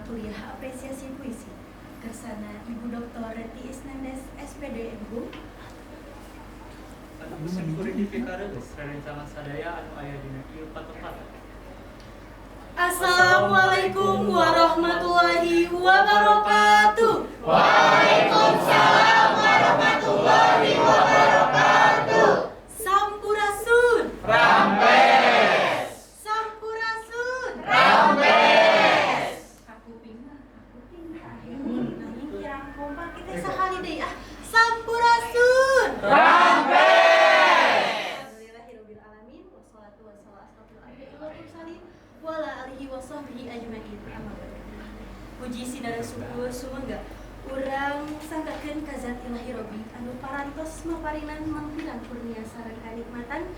kuliah apresiasi puisi. Kersana Ibu Dr. Reti Isnandes, SPD MHU. Anu musim kuring di PKR rerencangan sadaya anu aya dina ieu patepat. Assalamualaikum warahmatullahi wabarakatuh. Waalaikumsalam warahmatullahi wabarakatuh. Sampurasun. Rampes. Sampurasun. Rampes. Kakuping nanging kirang kompak kita sakali deui Sampurasun. Rampes. Alhamdulillahirabbil alamin wassalatu wassalamu ala mursalin wala alihi wasahbihi ajmain. Puji sidara syukur sumangga urang sangkakeun ka Zat Ilahi Robbi anu parantos maparinan mangpilan kurnia sareng kanikmatan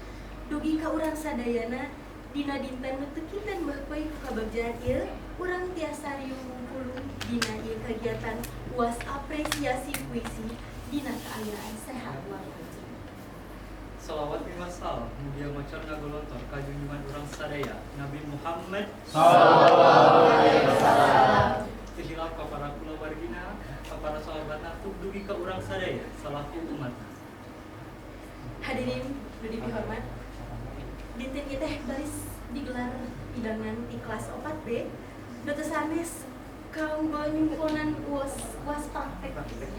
dugi ka urang sadayana dina dinten nu teu kinten bahpoe ku kabagjan ieu urang tiasa riung ngumpul dina ieu kagiatan uas apresiasi puisi dina kaayaan sehat walafiat. Shalawat mimasal mugia macan ngagolontor ka junjungan urang sadaya Nabi Muhammad Sallallahu alaihi wasallam. Ihilaf ka para kulawargina, ka para sahabatna tug dugi ka urang sadaya salaku umat. Hadirin nu dipihormat, dinten ieu teh baris digelar hidangan di kelas 4B nu teu sanes kanggo nyumpulnan uas praktek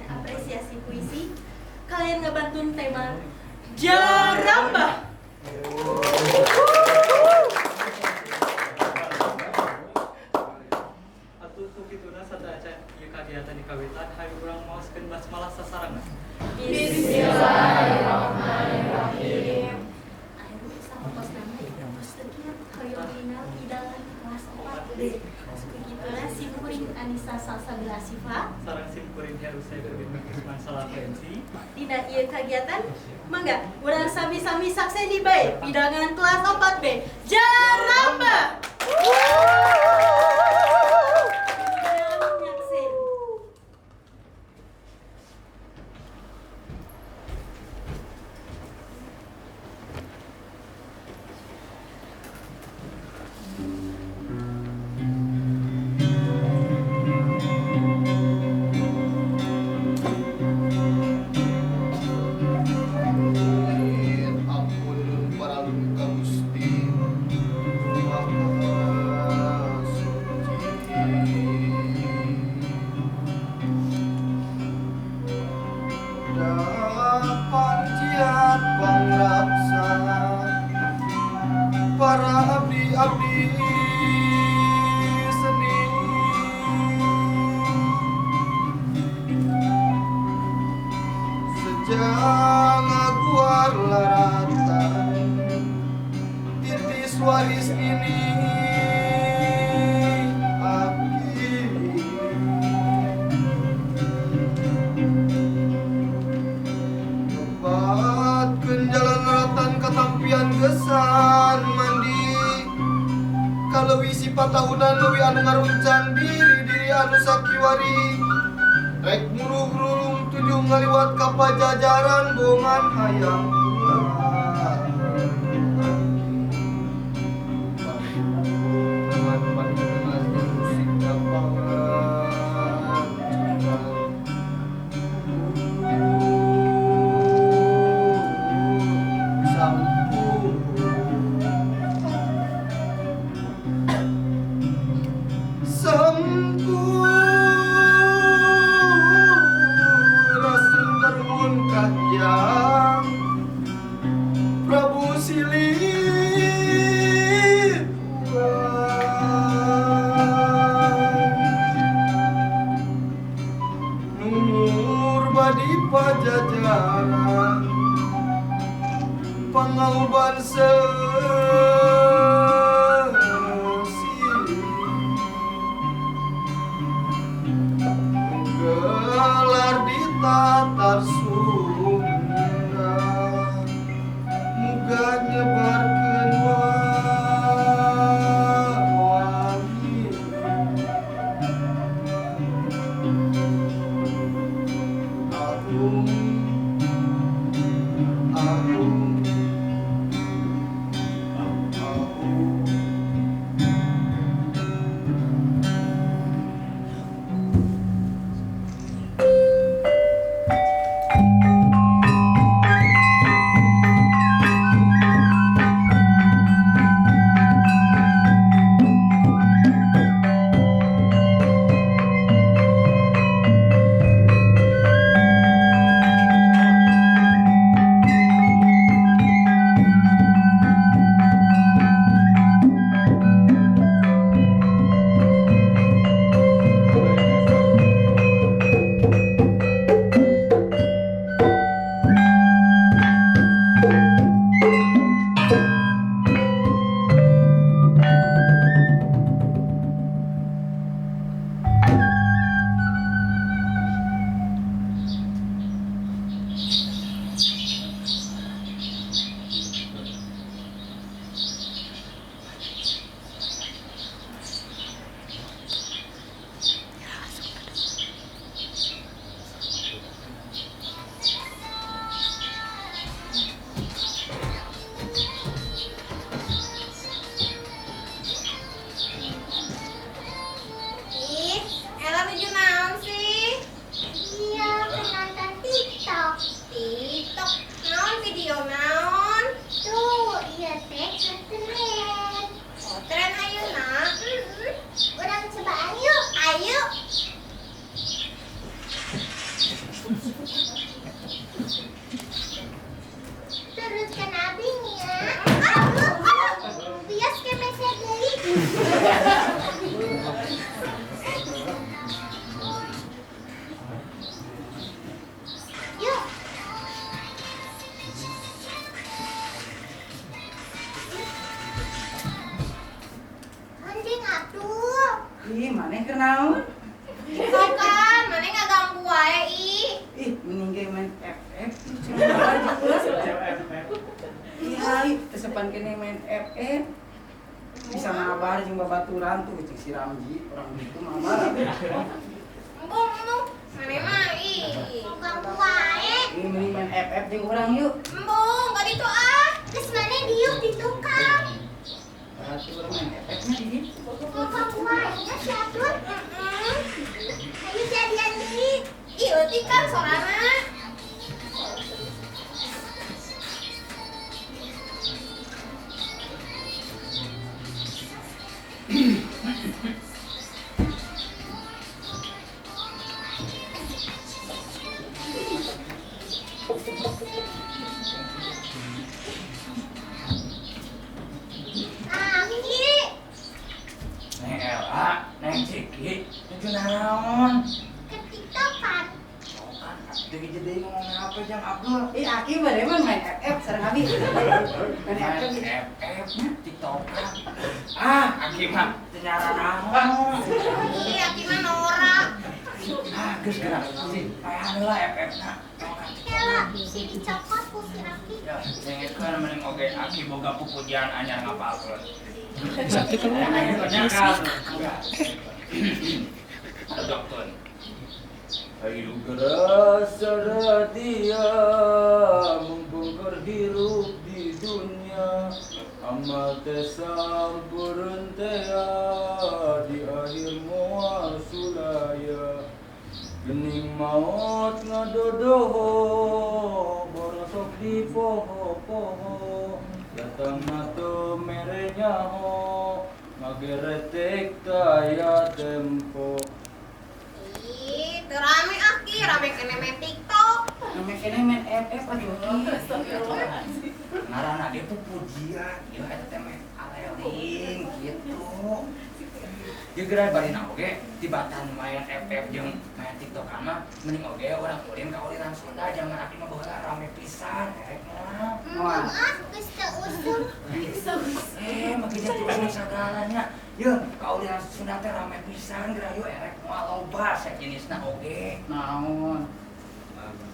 apresiasi puisi kalian ngabantun tema Jarambah. Atuh tukituna sadaya ieu kagiatan di kawitan hayu urang maoskeun basmalah sasarangan. Bismillahirrahmanirrahim. Akhirnya sama pos nama ya pos tekiat hoyongina hidangan kelas 4B. Begitulah simkuring Anissa Salsabila Sifa Sareng simkuring Heru Saifudin Usman Salah MC. dina ieu kagiatan mangga urang sami-sami sakseni bae hidangan kelas 4B Jarambah. Ampun para luka Gusti Maha Suci. Dapan jiat pangraksa para abdi-abdi seni. Sejang aguar laratan titis waris ini akhiri Lembatkeun jalan ratan katampian gesan mandi kaleuwi sifat tahunan leuwih anu ngaruncang diri anu sakiwari rek muru-murulung tujuh ngaliwat ka pajajaran bongan hayang Prabu Silih Nur badi pajajaran Pangalban gelar di tatar Sunda muga nyebarkeun wangi agung agung agung Maneh keur naon? Bukan, mana nggak ganggu wae ih. Ih, mending ge main FF. Iya, tesepan kene main FF. Bisa mabar jeung babaturan tuh cing si Ramji, orang gitu mabar. Embung, mana mah ih. Ganggu wae. Ini mending main FF jeung urang yuk. Embung, gak gitu ah. Terus mana diuk di tukang. Berarti urang main FF-nya di dieu. Kok ganggu wae nya si Atun? Ayo jadian di. Ih, eutik kan sorana. Neng Ella, Neng Ciki, itu naon? Ketiktokan. Kan, jadi ngomong apa jang Abdul? Aki bare mah main FF sareng abi. Main FF. FF nya TikTokan. Aki mah ternyata naon? Ih, aki mah norak. Geus gerak sih. Payah lah FF nya. Kela, si dicopot ku si Raffi. Ya, cengetkeun mending oge Aki boga pupujian anyar ngapalkeun. Sakti kan? Dokter. Ayo gerasa dia membongkar hirup di dunia, amal teh sampureun teh di akhir moal sulaya. Gening maot ngadodoho borosok di poho-poho, datang nato merenya ho ngageretek kaya tempo. Ih, teu rame aki, rame kene main TikTok. Rame kene main FF atuh. Ngaranna dia pupujian, ieu eta teh mah aleling gitu. Ieu geura bari na oge tibatan main FF jeung main TikTok mah mending oge urang ulin ka ulinan Sunda zaman aki mah baheula rame pisan erek mah. Embung ah, geus teu usum. Makin jadi usum sagalanya. Yeuh, ka ulinan Sunda teh rame pisan geura yeuh erek moal loba sajenisna oge. Naon?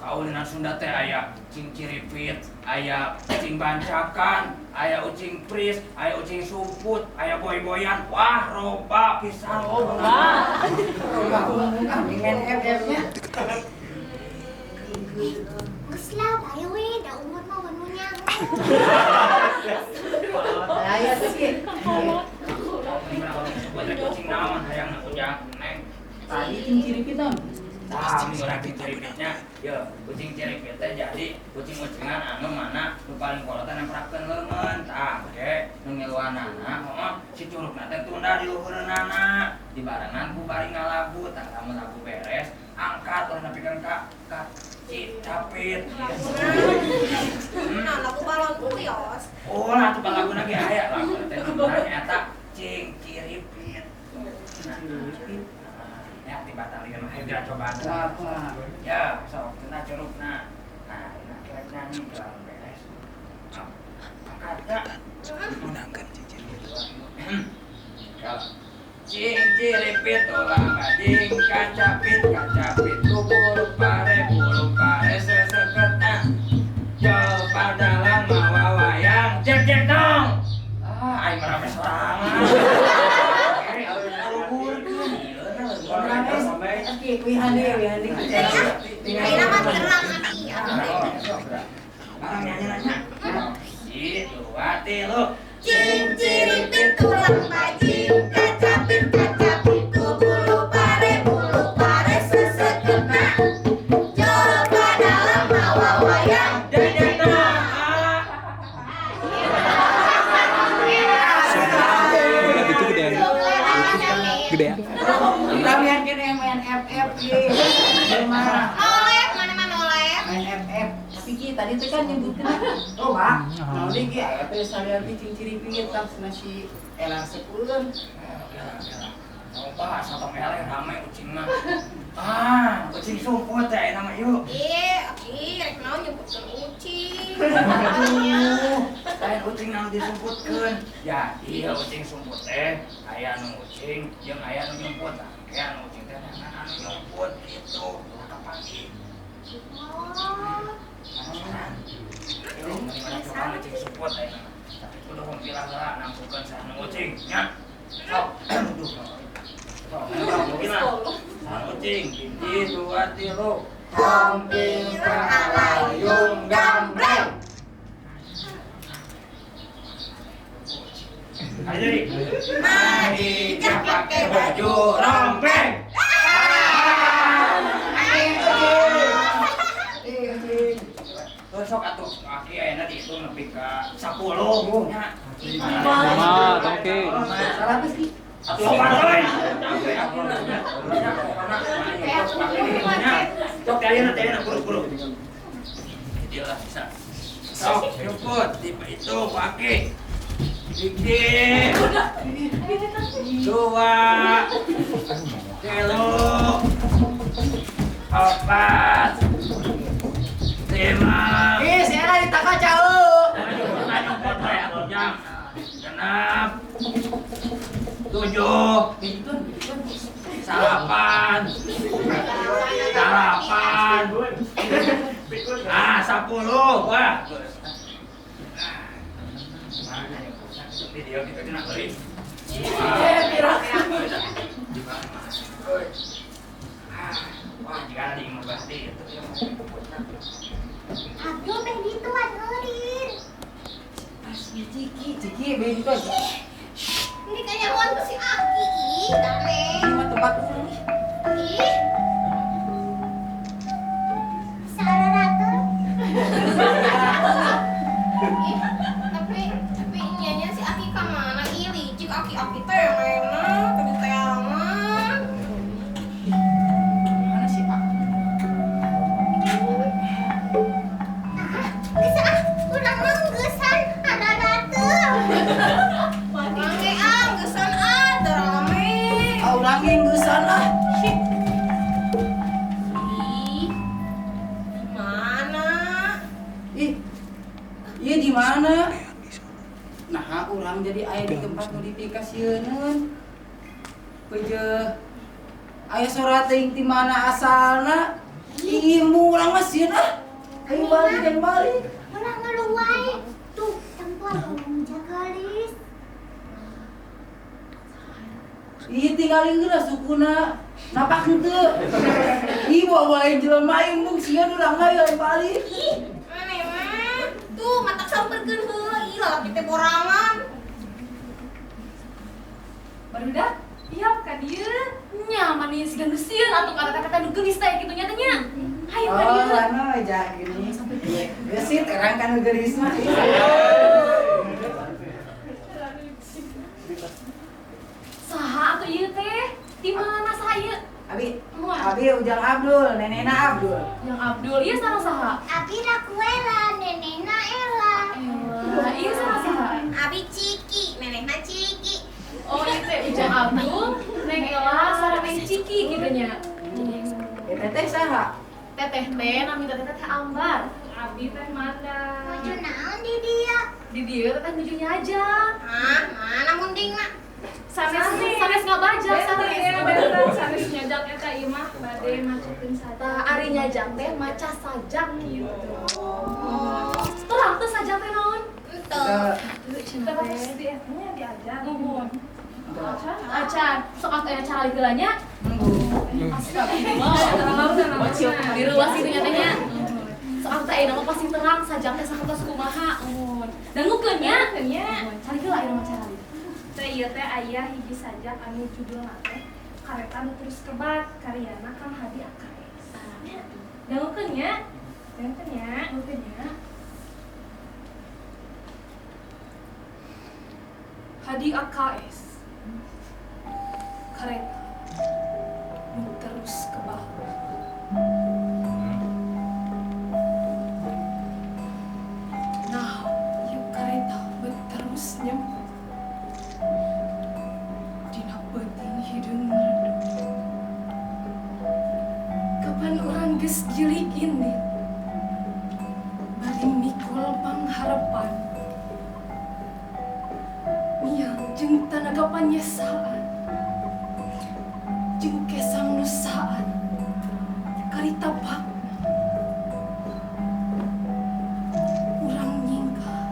Kaulinan Sunda teh aya cing ciripit, aya cing bancakan, aya ucing pris, aya ucing suput, aya boy-boyan. Wah, roba pisan loba. Kami main FF-nya. Geus lah, bae we, da umur mah wenu nyaho. Aya tuh ki. Buat kucing naon hayang ujang neng. Tadi cing ciripit non. Minggu lagi ciripitnya, ya kucing ciripit teh jadi kucing-kucingan anu mana nu paling kolotan yang perakeun leungeun tah ge nu ngiluanana si curugna teh tunda di luhureunana dibarengan ku bari ngalagu tah lamun lagu beres angkat urang nepikeun ka capit. Nah, lagu balon kuyos. Oh, nah tukang lagu lagi aya lagu teh nyata cing ciripit. Ya dibatalin mah geura coba Apa? ya sok tuna curugna. Nah, kira nyanyi gelang beres. Angkat ya. Menangkan cincin. Cing ciripit ulah gading kacapit ku bulu pare seseketan. Coba dalam mawa wayang cek dong. Aing merame sorangan. Aki, wihandi. Ayeuna mah terang aki. Nyanyi-nyanyi. Itu lu. Cing ciripit tulang bajing, kacapit ku bulu pare sesekena. Coba dalam mawa wayang. Itu gedean. Gedean. Kalian kene main FF ki. Gimana? Nolep, mana mah nolep. Main FF. Tapi ki tadi teh kan nyebutkeun loba. Nah, deui ki aya teh salian cing ciripit tah nasi Ela sepuleun. Coba satu meleh rame ucing mah. Ucing sumput teh nama yuk. Aki, rek naon nyebutkeun ucing. Lain ucing nang disumputkeun. Ya, iya ucing sumput teh aya nu ucing jeung aya nu nyumput. Mungkin lah. Ucing, hiji, dua, tilu. Hampir kalayung gambreng. Ayo jadi. Mari kita pakai baju rompeng. Sok atuh kaki ayeuna dihitung nepi ka 10 nya. Mah, tongke. Salah apa sih? Atuh sopan we. Sok ayeuna teh buru-buru. Jadi lah bisa. Sok nyuput tipe itu kaki. Dikit. Dua. Tilu. Empat. 5. Si Era ditaka jauh. 7. 8. 10. Wah. Video kita kena beri. Wah, jika ada yang mau berarti itu yang Abdul teh dituan eurin. Ciki, begitu aja. Ini kayaknya ruang tuh si Aki. Dame. Ini mah tempat urang. Ih. Salah ratur. Ih, tapi nyanya si Aki ka mana? Ih, licik Aki teh yang enak, tadi teh aman. Mana sih, Pak? Bisa urang mah gesan ada ratur. Mangge gesan ada rame. Urang yang gesan ah. Ih. Di mana? Ih. Ieu di mana? Nah, urang jadi aya di tempat modifikasieun. Peje aya surat teuing ti mana asalna? Ilmu urang mah sieun ah. Ayo balik. Ulah ngeluai. Tuh, tempat urang jagalis. Ieu tinggalin geura sukuna. Napak henteu. Ih, bawa jelema ieu sieun urang mah yang balik. Ih, aneh mah. Tuh, matak samperkeun heula. Ih, lalaki teh borangan. Barudak, iya kan dia nyaman nih si gandusieun atuh kata-kata nu geulis teh kitu nya teh nya. Hayu ka Oh, dieu. lana aja gini. Gesit terang kan geus mah. Saha atuh ieu teh? Di mana saha ieu? Abi ujang Abdul, nenena Abdul. Yang Abdul ieu sareng saha? Abi Rakuela, nenekna Ella. Lah ieu sareng saha? Abi Ciki, nenekna Ciki. Oh ieu teh ujang Abdul, Neng Ella sareng Neng Ciki kitu nya. Eta teh saha? Teteh teh nami teteh teh Ambar. Abi teh Manda. Maju naon di dia? Di dieu teh nuju nyajak. Ah, mana mundingna? Sanes ngabajak sanes. Sanes nyajak eta ieu mah bade macekeun saja. Tah ari nyajak teh maca sajak gitu. Oh, Terang teh sajak teh naon? ente. Kita pasti etanya diajar. Nuhun. Acan, sok aya acara ligeulanya. Astagfirullah. Di ruas itu nyatanya. Sok teh aya nama pasti terang sajak teh sakumaha kumaha. Nuhun. Dangukeun nya. Cari heula aya nama cara. Teh ieu teh aya hiji sajak anu judulna teh Kareta Nu Terus Kebak karyana Kang Hadi AKS. Dangukeun nya. Dangukeun nya. Hadi AKS. Kareta Nu Terus Kebak. Nah, yuk kareta terus nyemput. Dina penting hideung redup. Kapan orang geus gilig ini? Bari mikul pangharapan. Miang jeung tanaga panyesaan. Jeung kesang nusaan. Karita bak. Urang nyingkah.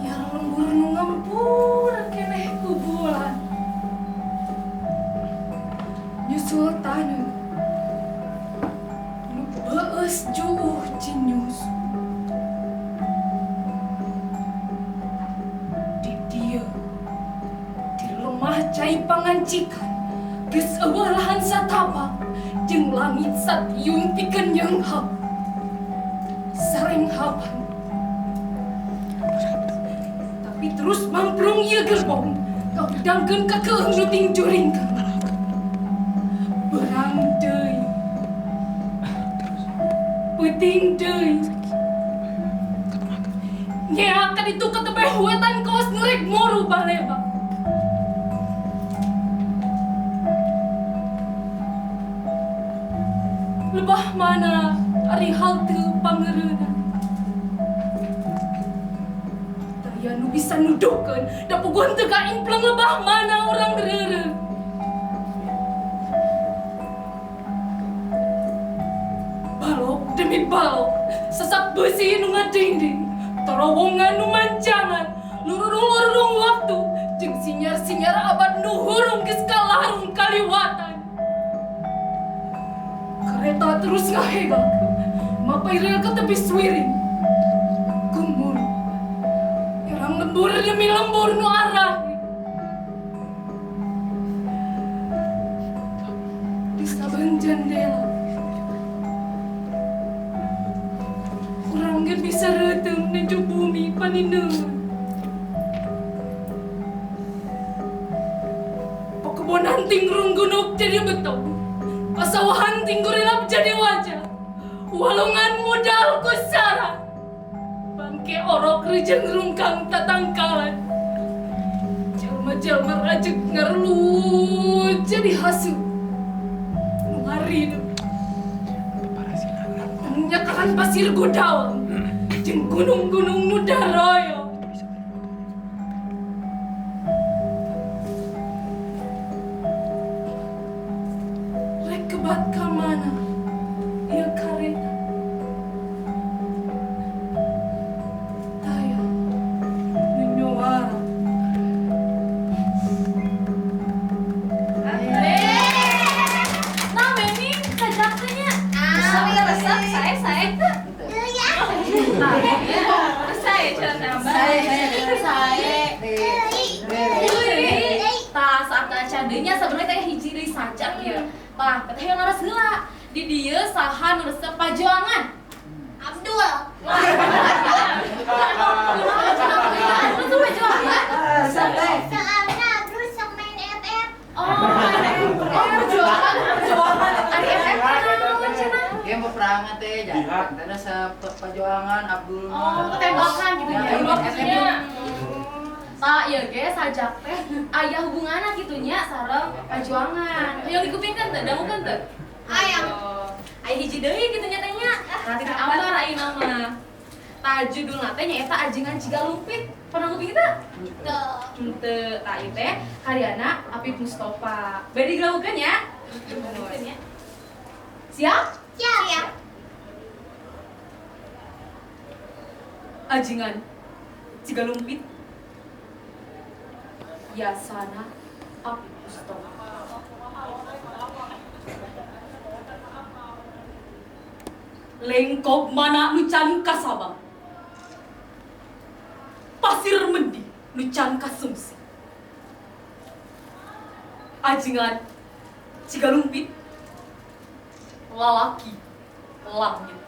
Nyar lembur nu ngempur keneh ku bulan. sultan nu beus juuh cinyus di dia di lemah cai pangancikan geus eueuh lahan satapak jeung langit satiung pikeun nyeunghap sareng hapan tapi terus mamprung ieu gerbong dangkeun ka keung nu tingjuringkeun berang deui peuting deui nya ka ditu katebeh huetan kaos nu rek moru baleba lebah mana ari halte pangereuna daya nu bisa nuduhkeun da puguhan teu kaimpleng lebah mana urang reureuh balok demi balok sesak besi nu ngadingding terowongan nu mancangan lururung-lururung waktu jeung sinyar-sinyar abad nu hurung geus kalarung kaliwatan kereta terus ngahegak mapai rel ke tepi swiring kumur irang lembur demi lembur nu arah di saben jendela urang ge bisa reuteung nuju bumi panindeungan pekebonan tingrung gunuk jadi beton pasawahan tinggurilap jadi wajah walungan modal ku syarat bangke orok rejeng rungkang tatangkalan jelma-jelma rajek ngerlu jadi hasu nuharinu menyakalan pasir gudawang jeung gunung-gunung nu daroyo rek kebat ka mana ieu kareta taya nu nyuara Nah, Memi, sajak teh nya. Sawi resep Saya cenah. Tah saat kaca deui nya sebenarnya teh hiji deui sajak ieu. Tah, teh yang ngaras heula. Di dieu saha nu resep pajuangan? Abdul. Resep pajuangan? Soalnya Abdul sok main FF. Perjuangan. Ari FF naon cenah? Dia peperangan teh jadi karena seperjuangan Abdul Tembakan gitu ya. Ya, Maksudnya tak ya ge sajak teh aya hubunganna kitu nya sareng pajuangan. Yang dikupingkeun teh, dangukeun teh. Ayam. Aya hiji deui kitu nya teh nya. Nanti ambar ayeuna mah. Tah judulna teh nyaeta Ajengan Cigalumpit. Pernah nguping teh? Teu, tah ieu teh karyana Apip Mustofa. Bade digalukeun ya. Siap? Siap. Ajengan Cigalumpit Yasana Apip Mustofa. Lengkop mana nu can kasabang pasir mendi nu can kasungsi Ajengan Cigalumpit lalaki langit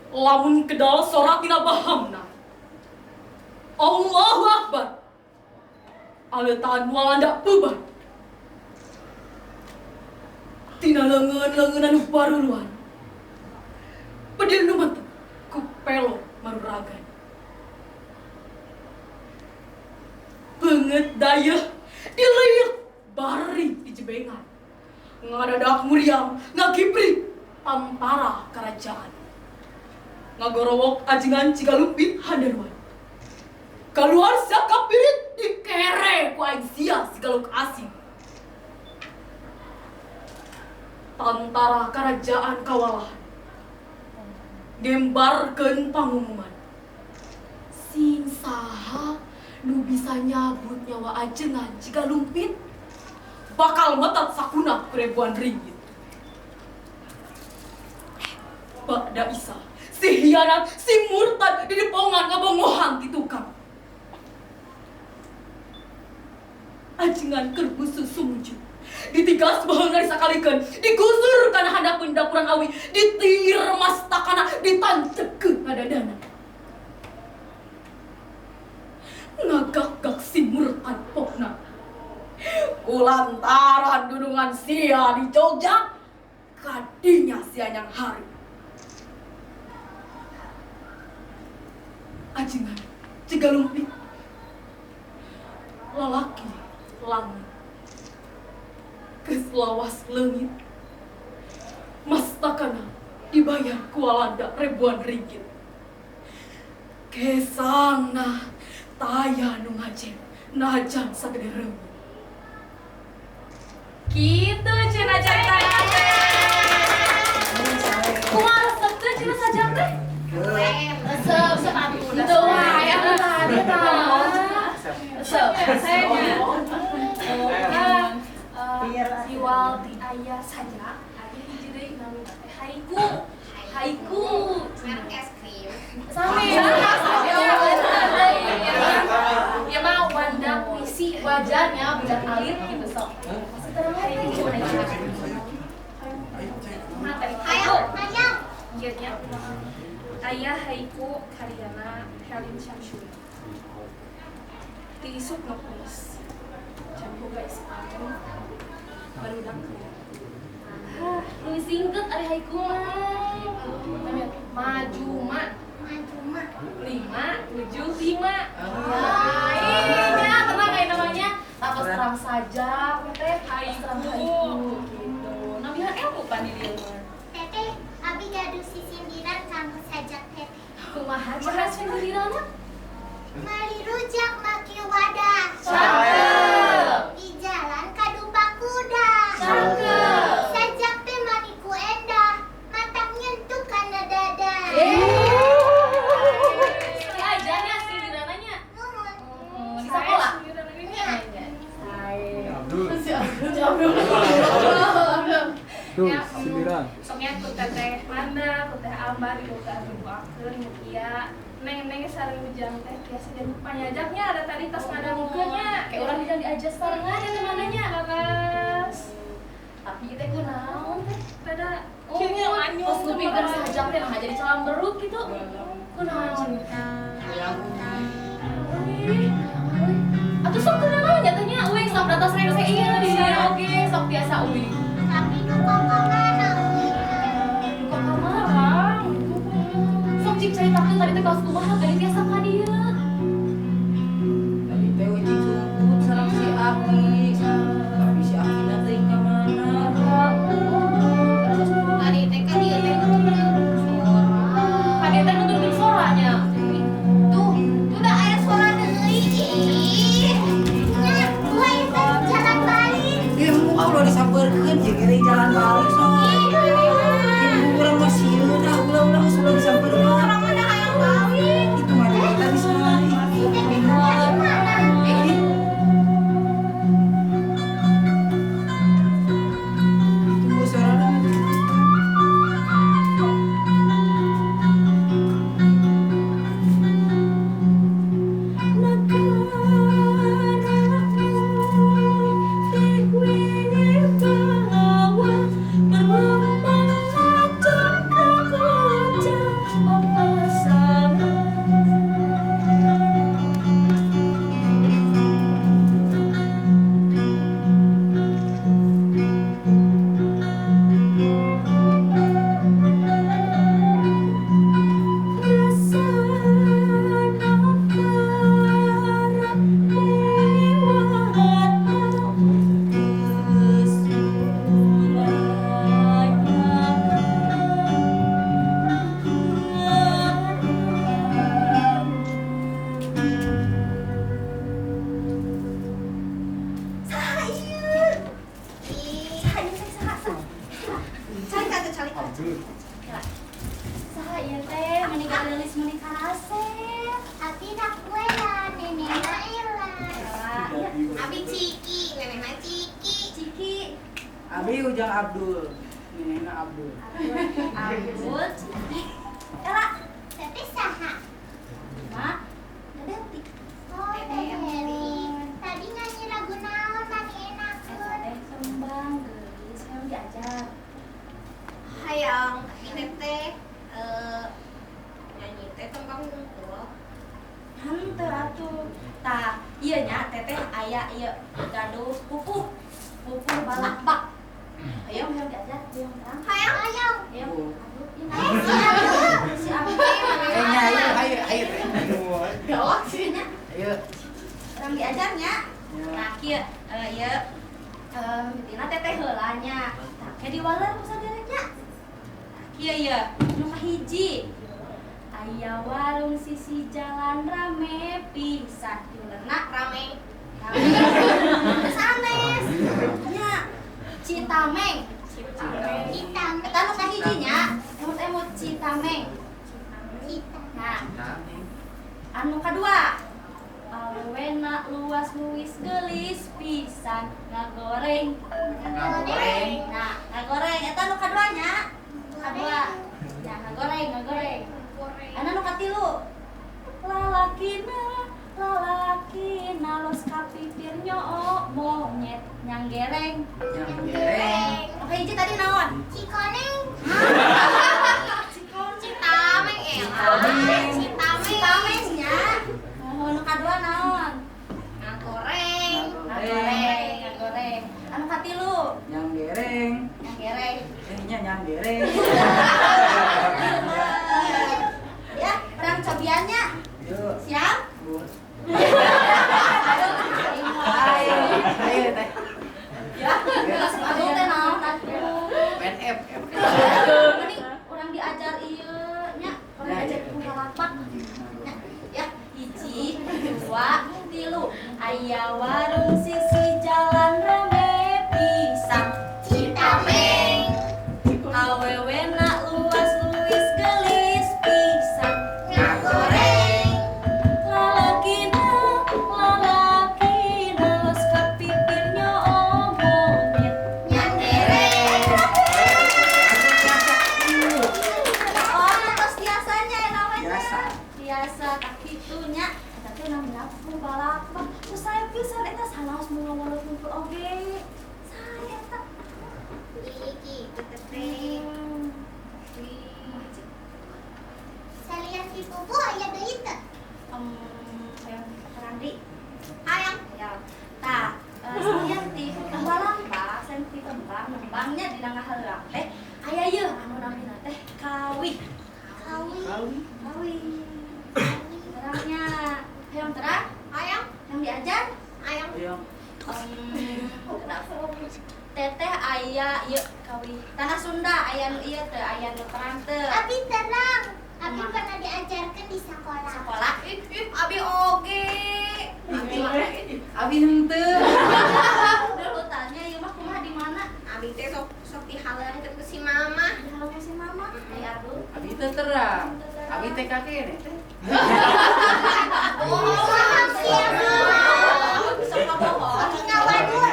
lamun kedal sorak tina bahamna Allahu Akbar aleutan walanda beban tina leungeun-leungeun anu baruluan pedil nu mantep ku pelo maruragan beungeut dayeuh dileuyeuk bari di jebengan ngadadak muriang ngagibri pampara kerajaan ngagorowok Ajengan Cigalumpit handaruan kaluar sakapirit dikere ku aing sia sigaluk asing tantara kerajaan kawalahan ngembarkeun pangumuman sing saha nu bisa nyabut nyawa Ajengan Cigalumpit bakal metat sakuna ribuan ringgit. Bada Isa, si hianat, si murtad di depongan ngabongohan ti tukang. Ajengan keur khusus sumuju. Ditigas baheungan sakalikeun, digusur kana handapeun dapuran awi, ditir mastakana, ditancekeun ngadadana. Ngagak-gak si murtad pokna. Kulantaran dudungan sia di Jogja, kadinya sianyang hari. Ajengan, cigalungpik, lalaki, langit, keslawas leungit, mastakana dibayar kualanda ribuan ringgit. Kesangna taya nu ngajeng najan sagede reungit. Kitu cenah ceritanya teh. Kumaha resep teh cenah sajak teh? Resep sepatu Itu aya tadi tah. Riwal ti aya saja, aya hiji deui namina teh haiku. Haiku. merek es krim. Sami. Ya mah wanda puisi wajarnya budak alit gitu sok. Masih terang haiku. Ayo, ayo. Iya aya haiku karyana Helin Syamsuri. Ti isuk nulis. Campu guys aku barudak. Lu singket ari haiku mah. Maju mak. Maju mak. 5, 7, 5. Iya, tenang kayak namanya. Tapos terang saja, teh haiku gitu. Nabihan ilmu pan di dieu mah. Teteh, abi gaduh si sindiran kanggo sajak teteh. Kumaha cara sindiranna? Mari rujak maki wadah. Cakep. Di jalan kadupa kuda. Cakep. Sajak teh maniku endah. Matang nyentuh kana dada. Si ajarnya sindirananya. Nuhun. Di sekolah. Tuh, sindiran. Soknya ku teteh Manda, ku teh Ambar, ku teh Adubakeun, Mutia, neng sareng ujang teh biasa jadi panyajaknya ada tadi tas ngadangukeunnya. Kayak urang dijang diajas sarengan ya teh mananya laras. Tapi teh kunaon teh? Pada kieunya anyong pas ngupikeun sajak teh nah jadi calam beruk gitu. Kunaon? Atuh sok kunaon nya teh nya euy sok data sering saya iya di dieu oge sok biasa euy. Tapi duka kamana Kok kamarang? Sok cik caritakeun tadi teh kaos kumaha gani biasa ka dieu. Tadi teh uji sumput sareng si Aki. Tapi si Aki nanti ka mana? Tadi teh ka dieu teh suara. Ka dieu teh nutupkeun soranya. Tuh aya suara deui. Nya, gua itu jalan balik. Ilmu Allah disampeurkeun jeung kiri jalan balik soalnya. Ilmu urang masih udah ulang sebelum disampeurkeun. Orang mana hayang balik? Itu mah kita di sana. Tunggu suara. Saha ieu teh menikah gelis menikah rasep. Abi nak kue lah, nenek Naila. Abi Ciki, nenek mah Ciki. Abi ujang Abdul. Nenekna Abdul. Abdul. Ela, teteh saha? Mak, Dedeti. Oh, Teri. Tadi nyanyi lagu naon mami enakeun? Teteh sembang geus hayang diajar. Hayang teteh nyanyi teh tembang hungkul. Henteu atuh. Tah, ieu nya teteh aya ieu gaduh pupuh. Pupuh balakbak. Ayo hayang diajar, hayang terang. Hayang. Ayo, Oh. Abdul, ini si Abdul. Ayo. Galak sih nya. Ayo. Orang diajarnya. Ya. Nah, kieu ieu mitina teteh heula nya. Tah, ke diwaler ku saderenya. Kieu ieu, nu kahiji. Aya warung sisi jalan rame pisan. Juleuna Rame. sanes. Nya Citameng. Eta nu kahiji nya, emot-emot Citameng. Nah, anu kadua, awena luas luis gelis pisan ngagoreng. Nah, ngagoreng eta nu kaduanya. Kadua. Ya, ngagoreng. Anu nu katilu. Lalakina los kapipir nyoo monyet nyanggereng. Nu kahiji tadi naon? Cikoneng. Citameng Citameng nya. Nu kadua naon? Ngagoreng. Ngagoreng. Anu katilu? Yang gereng. Nyanggereng. Yang gereng. Ya, perang cobiannya. Yuk. Siap? Ayo teh. Ya, langsung adul teh naon atuh. PNF. Mending urang diajar ieu nya, urang diajar punya lapak. Ya, hiji, dua, tilu. Aya warung sisi jalan rame pisan. Citameng. Awewena luas luis gelis pisan. Ngagoreng. Lalakina los kapipir nyoo monyet. Nyanggereng. Oh, terus biasanya namanya. Biasa. Tak kitunya. Tapi namanya aku balakbak. Terus saya pisan eta salah mulu-mulu kumpul oge. Saya eta. Iki teteh. Salian si pupu aya deui teh. Yang Randi. Hayang. Ya. Tah, saya ti balakbak, saya ti nembangnya di nangah heurang teh. Aya ieu anu namina teh kawi. Kawi. Terangnya yang terang, Hayang. yang diajar. Hayang. Ayo. Teteh aya ieu kawi. Tanah Sunda aya nu ieu teh, aya nu terang teu. Abi terang. Abi pernah diajarkan di sekolah. Sekolah. Abi oge. Abi henteu. Dulu tanya ieu mah kumaha di mana? Abi teh sok dihalankeun ke si mama. Di halang si mama. Aya aduh. Abi teu terang. Abi teh kakek teh. Bohong siapa? Sok bohong. Abi ngawadul.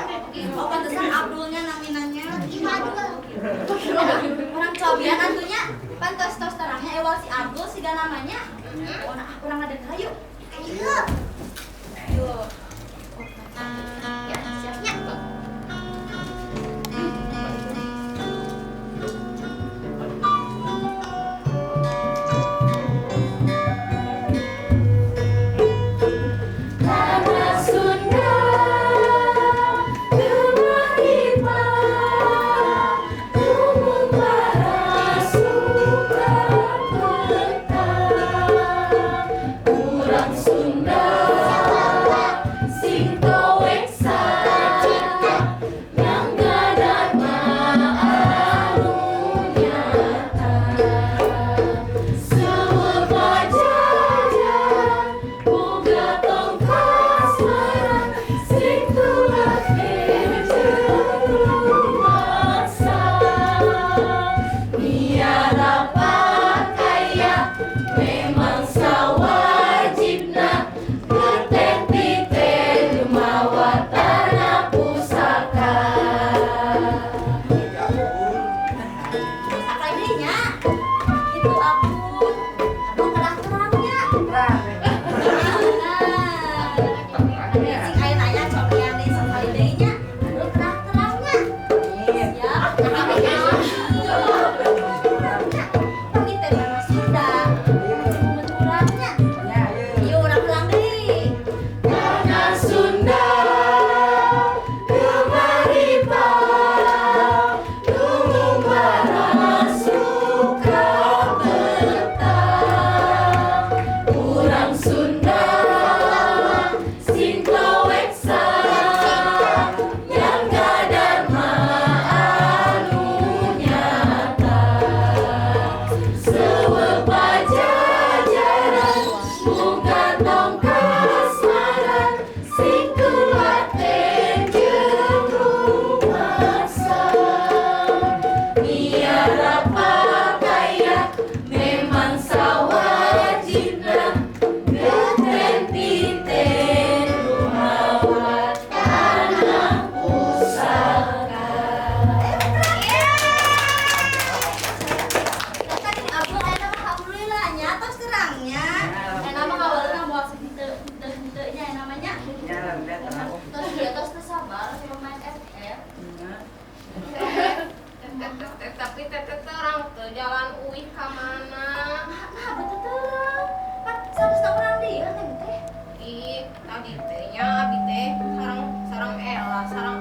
Oh, pantesan Abdulnya naminanya. Iwadul. Orang cobian atunya. Pantes tos terangnya ewal si Abdul siga namanya. Oh, nah urang ada kayu. Ayo. Yuk. Ya, siapnya. Tanah Sunda, Gemah Ripah, Lumung Bara, Suka Petang, Urang Sunda.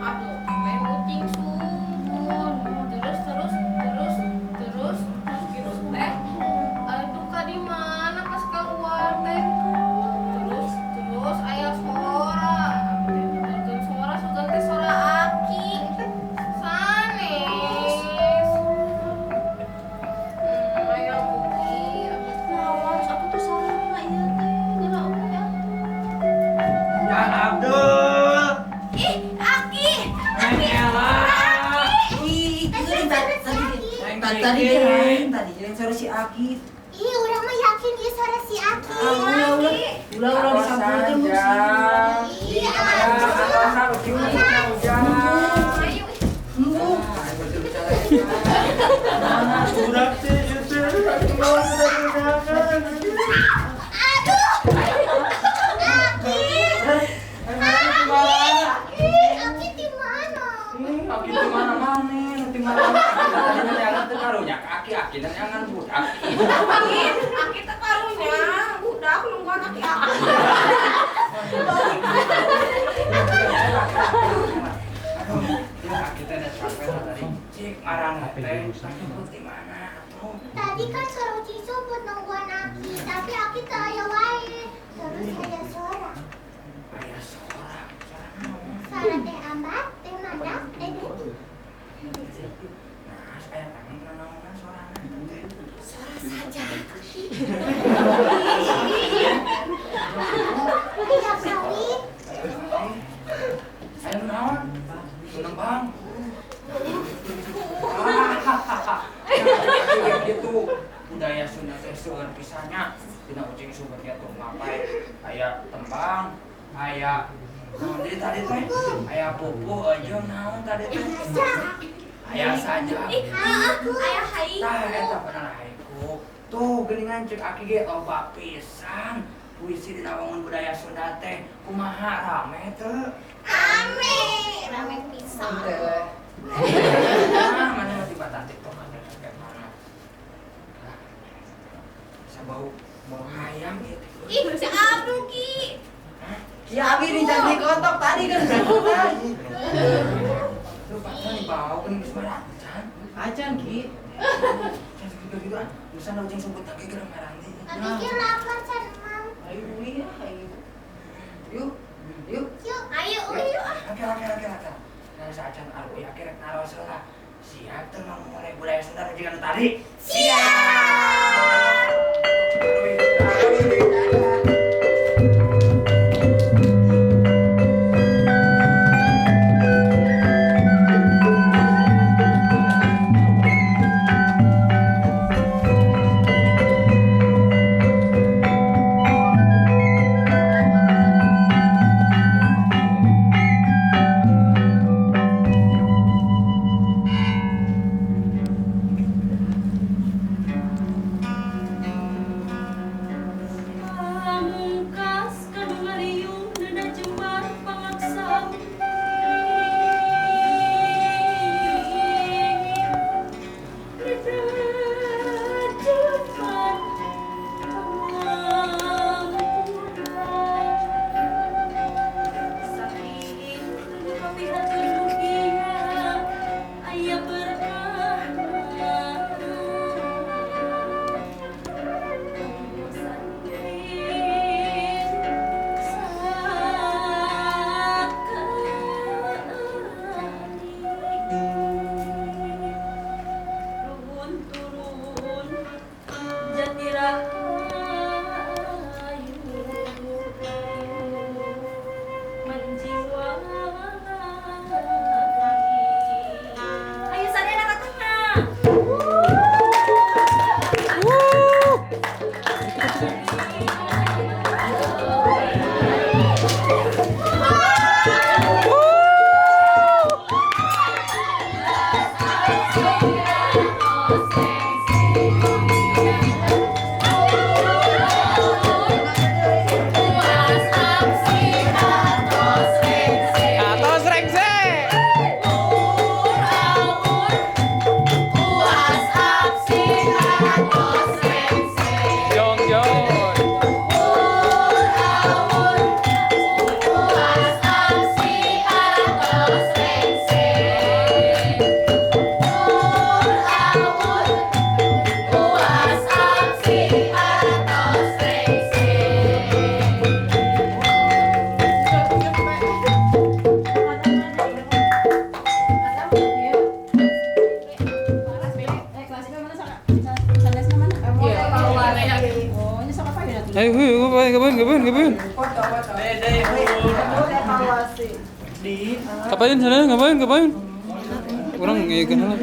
aku main kucing sumbun. Terus gitu teh. Duka di mana pas keluar teh? Terus aya suara. Dengerin suara sugan teh suara Aki. Sanes. Aya mugi. Lawan aku tuh salah iya teh. Geura ya. Ya Abdul. Ih, Aki. Neng Ella. Ih, tadi yang suara si Aki. Ih, urang mah yakin ieu suara si Aki. Ulah disampeurkeun ku si. Iya. Ayo. Budak teh ieu teh. Aki di mana? Aki di mana-mana, di mana-mana. Jangan teu karunya aki dan jangan budak. Aki teh karunya budak nungguan aki. Aduh, ya aki teh udah capek lah tadi. Cik marah teh, tapi di mana? Atuh. Tadi kan suruh Cisu buat nungguan Aki, tapi Aki teh aya wae. Terus aya suara. Aya suara naon? Suara teh ambat, teh mandak, teh detik. Nah, aya tangan naon suarana teh. Suara saja Aki. Aya kawin. Aya naon? Nembang. Gitu budaya Sunda teh seueur pisannya dina ucing subat ya tuh ngapai aya tembang aya naon deui tadi teh aya pupu aja naon tadi teh aya saja Aya hai. tah eta bener haiku tuh geuningan cek aki ge loba pisan puisi dina wangun budaya Sunda teh kumaha rame teu Rame pisan. nah mana di batan TikTok ada kayak mana bisa bau ayam gitu. Ih, si Abdul Ki. Ya Abi dijanji kotok tadi kan kotok. Lu pasal nih bau kan geus barang can. Acan Ki. Can gitu ah. Misalnya ujung sebut lagi geura marandi. Abi ki lapar can Mam. Ayo iya, ayo. Yuk. Yuk, ayo yuk. Oke. Nah saat arti akhirnya naros lah. Siap tuh mau mulai budaya Sunda jeung tadi. Ayo, ngapain? Foto. Ngapain sana? Ngapain? Orang ngegan lah.